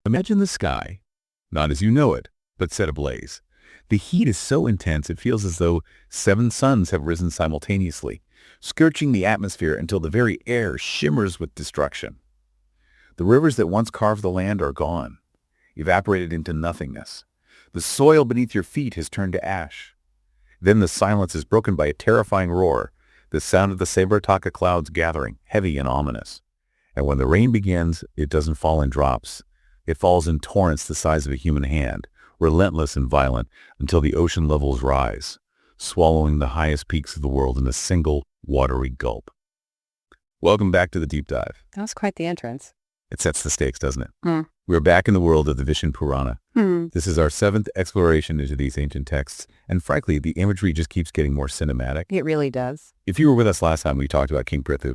Imagine the sky, not as you know it, but set ablaze. The heat is so intense it feels as though 7 suns have risen simultaneously, scorching the atmosphere until the very air shimmers with destruction. The rivers that once carved the land are gone, evaporated into nothingness. The soil beneath your feet has turned to ash. Then the silence is broken by a terrifying roar, the sound of the Sabrataka clouds gathering, heavy and ominous. And when the rain begins, it doesn't fall in drops. It falls in torrents the size of a human hand, relentless and violent, until the ocean levels rise, swallowing the highest peaks of the world in a single watery gulp. Welcome back to the deep dive. That was quite the entrance. It sets the stakes, doesn't it? We're back in the world of the Vishnu Purana. This is our 7th exploration into these ancient texts, and frankly, the imagery just keeps getting more cinematic. It really does. If you were with us last time, we talked about King Prithu,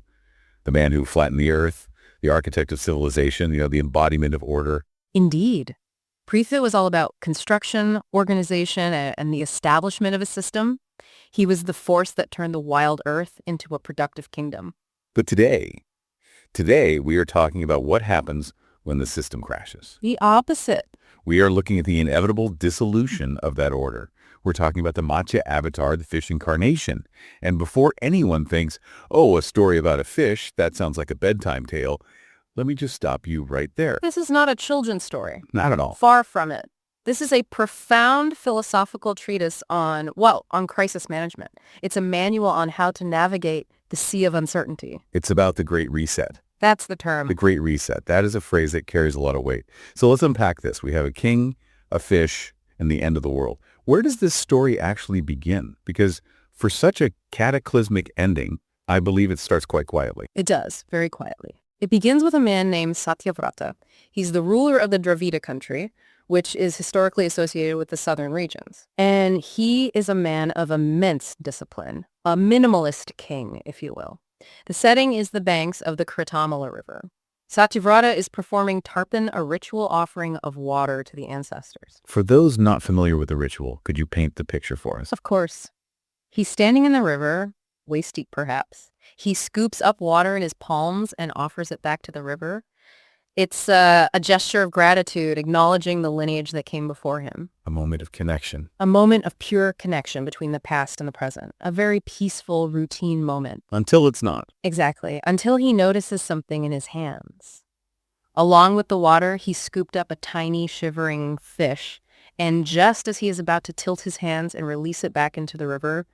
the man who flattened the earth, the architect of civilization, the embodiment of order. Indeed. Prithu was all about construction, organization, and the establishment of a system. He was the force that turned the wild earth into a productive kingdom. But today we are talking about what happens when the system crashes. The opposite. We are looking at the inevitable dissolution of that order. We're talking about the Matsya avatar, the fish incarnation. And before anyone thinks, oh, a story about a fish, that sounds like a bedtime tale, let me just stop you right there. This is not a children's story. Not at all. Far from it. This is a profound philosophical treatise on crisis management. It's a manual on how to navigate the sea of uncertainty. It's about the Great Reset. That's the term. The Great Reset. That is a phrase that carries a lot of weight. So let's unpack this. We have a king, a fish, and the end of the world. Where does this story actually begin? Because for such a cataclysmic ending, I believe it starts quite quietly. It does, very quietly. It begins with a man named Satyavrata. He's the ruler of the Dravida country, which is historically associated with the southern regions. And he is a man of immense discipline, a minimalist king, if you will. The setting is the banks of the Kritamala River. Satyavrata is performing tarpan, a ritual offering of water to the ancestors. For those not familiar with the ritual, could you paint the picture for us? Of course. He's standing in the river, waist deep perhaps. He scoops up water in his palms and offers it back to the river. It's a gesture of gratitude, acknowledging the lineage that came before him. A moment of connection. A moment of pure connection between the past and the present. A very peaceful, routine moment. Until it's not. Exactly. Until he notices something in his hands. Along with the water, he scooped up a tiny, shivering fish. And just as he is about to tilt his hands and release it back into the river,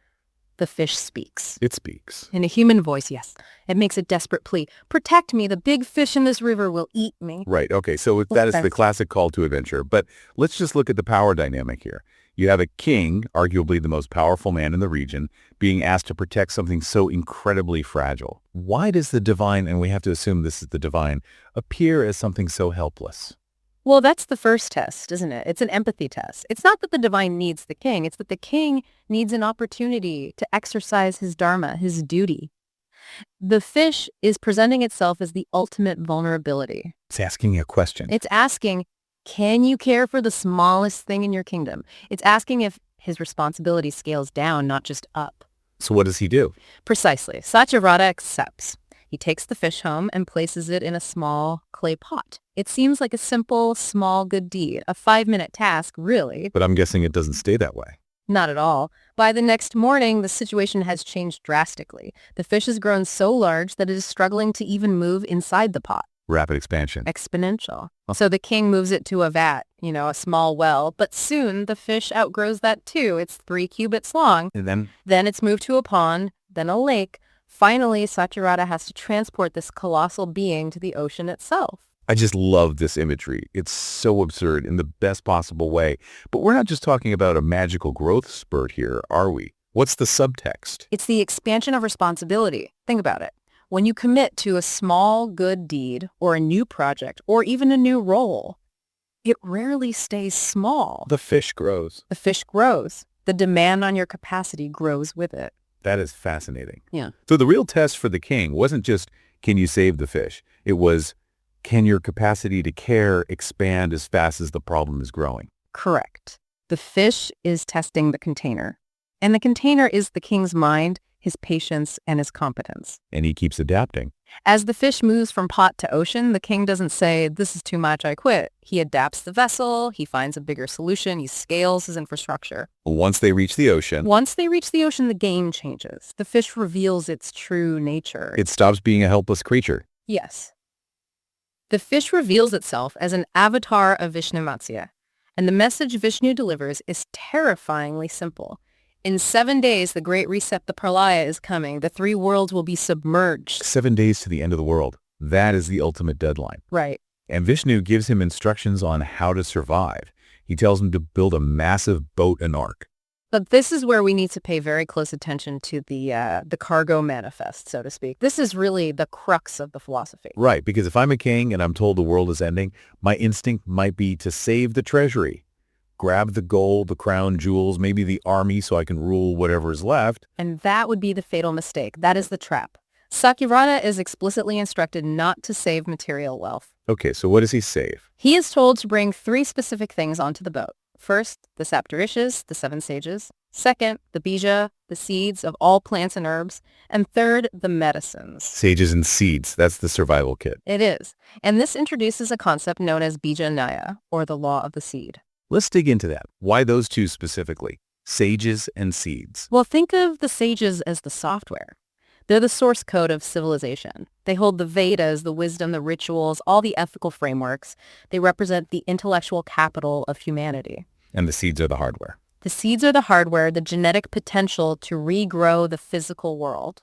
the fish speaks. It speaks. In a human voice, yes. It makes a desperate plea. Protect me. The big fish in this river will eat me. Right. Okay. So that is the classic call to adventure. But let's just look at the power dynamic here. You have a king, arguably the most powerful man in the region, being asked to protect something so incredibly fragile. Why does the divine, and we have to assume this is the divine, appear as something so helpless? Well, that's the first test, isn't it? It's an empathy test. It's not that the divine needs the king. It's that the king needs an opportunity to exercise his dharma, his duty. The fish is presenting itself as the ultimate vulnerability. It's asking a question. It's asking, can you care for the smallest thing in your kingdom? It's asking if his responsibility scales down, not just up. So what does he do? Precisely. Satyavrata accepts. He takes the fish home and places it in a small clay pot. It seems like a simple, small good deed, a 5-minute task, really. But I'm guessing it doesn't stay that way. Not at all. By the next morning, the situation has changed drastically. The fish has grown so large that it is struggling to even move inside the pot. Rapid expansion. Exponential. So the king moves it to a vat, a small well, but soon the fish outgrows that too. It's 3 cubits long. And then it's moved to a pond, then a lake. Finally, Satyavrata has to transport this colossal being to the ocean itself. I just love this imagery. It's so absurd in the best possible way. But we're not just talking about a magical growth spurt here, are we? What's the subtext? It's the expansion of responsibility. Think about it. When you commit to a small good deed or a new project or even a new role, it rarely stays small. The fish grows. The fish grows. The demand on your capacity grows with it. That is fascinating. Yeah. So the real test for the king wasn't just, can you save the fish? It was, can your capacity to care expand as fast as the problem is growing? Correct. The fish is testing the container. And the container is the king's mind, his patience, and his competence. And he keeps adapting. As the fish moves from pot to ocean, the king doesn't say, "This is too much, I quit." He adapts the vessel, he finds a bigger solution, he scales his infrastructure. Once they reach the ocean, Once they reach the ocean, the game changes. The fish reveals its true nature. it stops being a helpless creature. Yes. The fish reveals itself as an avatar of Vishnu Matsya, and the message Vishnu delivers is terrifyingly simple. In 7 days, the Great Reset, the Pralaya, is coming. The three worlds will be submerged. 7 days to the end of the world. That is the ultimate deadline. Right. And Vishnu gives him instructions on how to survive. He tells him to build a massive boat and ark. But this is where we need to pay very close attention to the cargo manifest, so to speak. This is really the crux of the philosophy. Right, because if I'm a king and I'm told the world is ending, my instinct might be to save the treasury. Grab the gold, the crown jewels, maybe the army so I can rule whatever is left. And that would be the fatal mistake. That is the trap. Satyavrata is explicitly instructed not to save material wealth. Okay, so what does he save? He is told to bring 3 specific things onto the boat. First, the Saptarishis, the 7 sages. Second, the bija, the seeds of all plants and herbs. And third, the medicines. Sages and seeds. That's the survival kit. It is. And this introduces a concept known as bija nyaya, or the law of the seed. Let's dig into that. Why those two specifically? Sages and seeds. Well, think of the sages as the software. They're the source code of civilization. They hold the Vedas, the wisdom, the rituals, all the ethical frameworks. They represent the intellectual capital of humanity. And the seeds are the hardware. The seeds are the hardware, the genetic potential to regrow the physical world.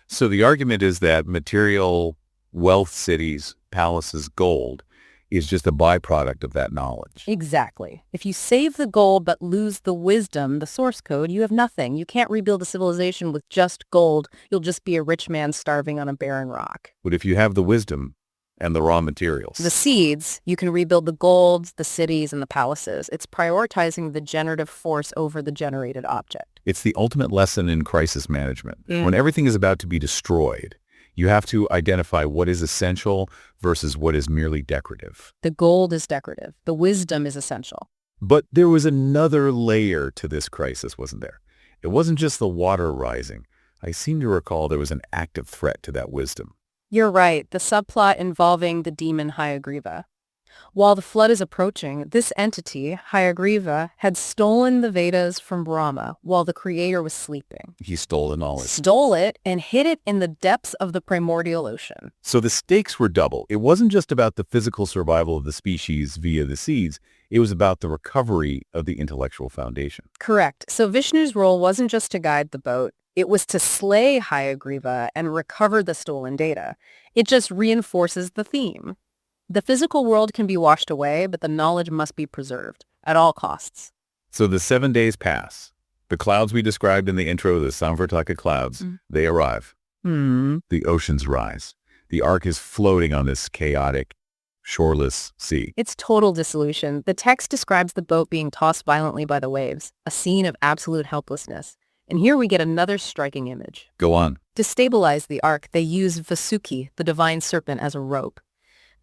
So the argument is that material wealth, cities, palaces, gold is just a byproduct of that knowledge. Exactly. If you save the gold but lose the wisdom, the source code, you have nothing. You can't rebuild a civilization with just gold. You'll just be a rich man starving on a barren rock. But if you have the wisdom and the raw materials, The seeds, you can rebuild the gold, the cities, and the palaces. It's prioritizing the generative force over the generated object. it's the ultimate lesson in crisis management. Mm. When everything is about to be destroyed, you have to identify what is essential versus what is merely decorative. The gold is decorative. The wisdom is essential. But there was another layer to this crisis, wasn't there? It wasn't just the water rising. I seem to recall there was an active threat to that wisdom. You're right, the subplot involving the demon Hayagriva. While the flood is approaching, this entity, Hayagriva, had stolen the Vedas from Brahma while the creator was sleeping. He stole the knowledge. Stole it and hid it in the depths of the primordial ocean. So the stakes were double. It wasn't just about the physical survival of the species via the seeds. It was about the recovery of the intellectual foundation. Correct. So Vishnu's role wasn't just to guide the boat. It was to slay Hayagriva and recover the stolen data. It just reinforces the theme. The physical world can be washed away, but the knowledge must be preserved at all costs. So the 7 days pass. The clouds we described in the intro, the Samvartaka clouds, they arrive. The oceans rise. The ark is floating on this chaotic, shoreless sea. It's total dissolution. The text describes the boat being tossed violently by the waves, a scene of absolute helplessness. And here we get another striking image. Go on. To stabilize the ark, they use Vasuki, the divine serpent, as a rope.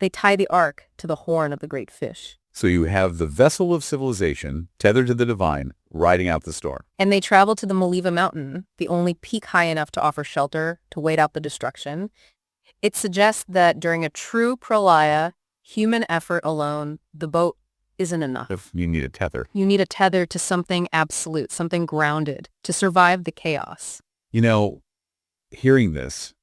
They tie the ark to the horn of the great fish. So you have the vessel of civilization, tethered to the divine, riding out the storm. And they travel to the Maliva mountain, the only peak high enough to offer shelter, to wait out the destruction. It suggests that during a true pralaya, human effort alone, the boat isn't enough. If you need a tether. You need a tether to something absolute, something grounded, to survive the chaos. You know, hearing this,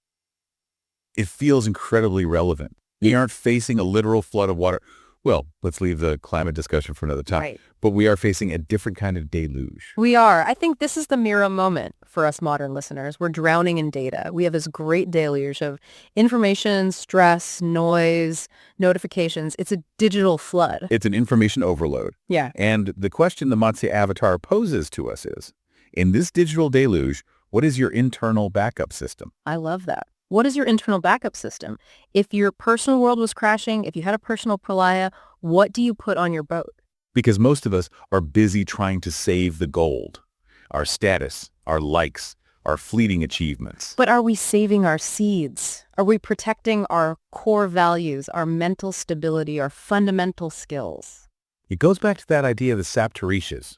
it feels incredibly relevant. We aren't facing a literal flood of water. Well, let's leave the climate discussion for another time. Right. But we are facing a different kind of deluge. We are. I think this is the mirror moment for us modern listeners. We're drowning in data. We have this great deluge of information, stress, noise, notifications. It's a digital flood. It's an information overload. Yeah. And the question the Matsya avatar poses to us is, in this digital deluge, what is your internal backup system? I love that. What is your internal backup system? If your personal world was crashing, if you had a personal pralaya, what do you put on your boat? Because most of us are busy trying to save the gold, our status, our likes, our fleeting achievements. But are we saving our seeds? Are we protecting our core values, our mental stability, our fundamental skills? It goes back to that idea of the Saptarishis,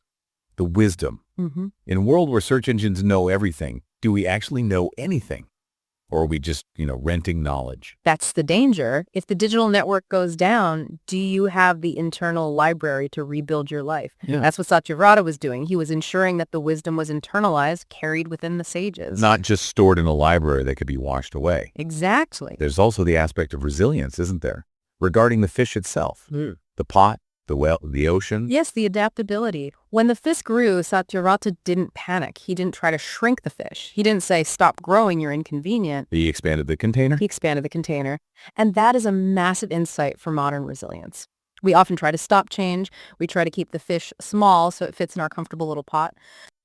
the wisdom. In a world where search engines know everything, do we actually know anything? Or are we just, renting knowledge? That's the danger. If the digital network goes down, do you have the internal library to rebuild your life? Yeah. That's what Satyavrata was doing. He was ensuring that the wisdom was internalized, carried within the sages. Not just stored in a library that could be washed away. Exactly. There's also the aspect of resilience, isn't there? Regarding the fish itself, the pot, the well, the ocean. Yes, the adaptability. When the fish grew, Satyavrata didn't panic. He didn't try to shrink the fish. He didn't say, stop growing, you're inconvenient. He expanded the container. He expanded the container. And that is a massive insight for modern resilience. We often try to stop change. We try to keep the fish small so it fits in our comfortable little pot.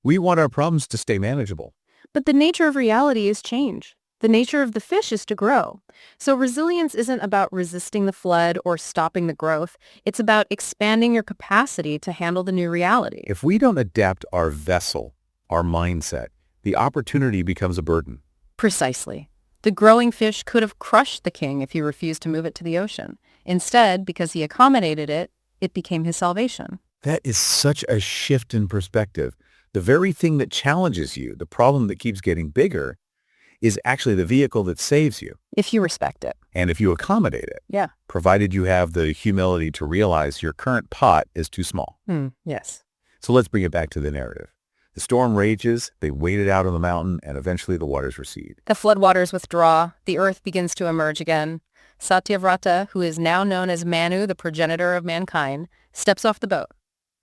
We want our problems to stay manageable. But the nature of reality is change. The nature of the fish is to grow. So resilience isn't about resisting the flood or stopping the growth. It's about expanding your capacity to handle the new reality. If we don't adapt our vessel, our mindset, the opportunity becomes a burden. Precisely. The growing fish could have crushed the king if he refused to move it to the ocean. Instead, because he accommodated it, it became his salvation. That is such a shift in perspective. The very thing that challenges you, the problem that keeps getting bigger, is actually the vehicle that saves you. If you respect it. And if you accommodate it. Yeah. Provided you have the humility to realize your current pot is too small. Yes. So let's bring it back to the narrative. The storm rages, they wait it out on the mountain, and eventually the waters recede. The floodwaters withdraw. The earth begins to emerge again. Satyavrata, who is now known as Manu, the progenitor of mankind, steps off the boat.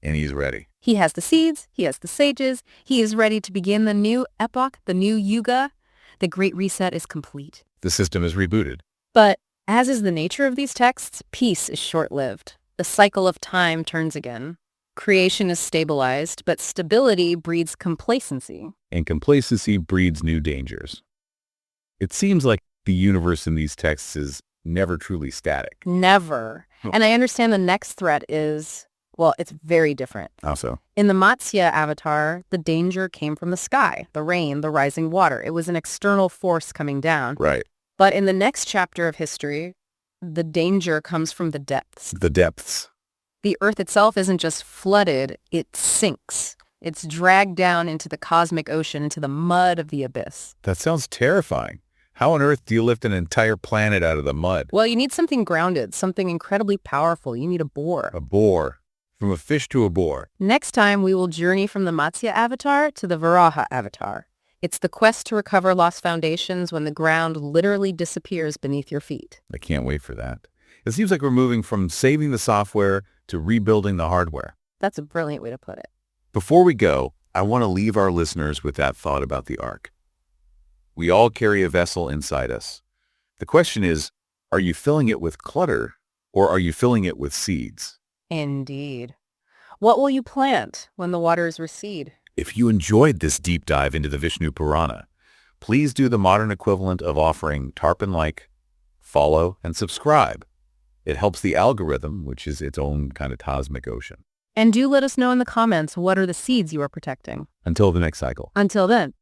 And he's ready. He has the seeds. He has the sages. He is ready to begin the new epoch, the new yuga. The Great Reset is complete. The system is rebooted. But as is the nature of these texts, peace is short-lived. The cycle of time turns again. Creation is stabilized, but stability breeds complacency. And complacency breeds new dangers. It seems like the universe in these texts is never truly static. Never. And I understand the next threat is, well, it's very different. How so? In the Matsya avatar, the danger came from the sky, the rain, the rising water. It was an external force coming down. Right. But in the next chapter of history, the danger comes from the depths. The depths. The earth itself isn't just flooded, it sinks. It's dragged down into the cosmic ocean, into the mud of the abyss. That sounds terrifying. How on earth do you lift an entire planet out of the mud? Well, you need something grounded, something incredibly powerful. You need a boar. A boar. From a fish to a boar. Next time, we will journey from the Matsya avatar to the Varaha avatar. It's the quest to recover lost foundations when the ground literally disappears beneath your feet. I can't wait for that. It seems like we're moving from saving the software to rebuilding the hardware. That's a brilliant way to put it. Before we go, I want to leave our listeners with that thought about the ark. We all carry a vessel inside us. The question is, are you filling it with clutter or are you filling it with seeds? Indeed. What will you plant when the waters recede? If you enjoyed this deep dive into the Vishnu Purana, please do the modern equivalent of offering tarpon-like, follow, and subscribe. It helps the algorithm, which is its own kind of cosmic ocean. And do let us know in the comments, what are the seeds you are protecting? Until the next cycle. Until then.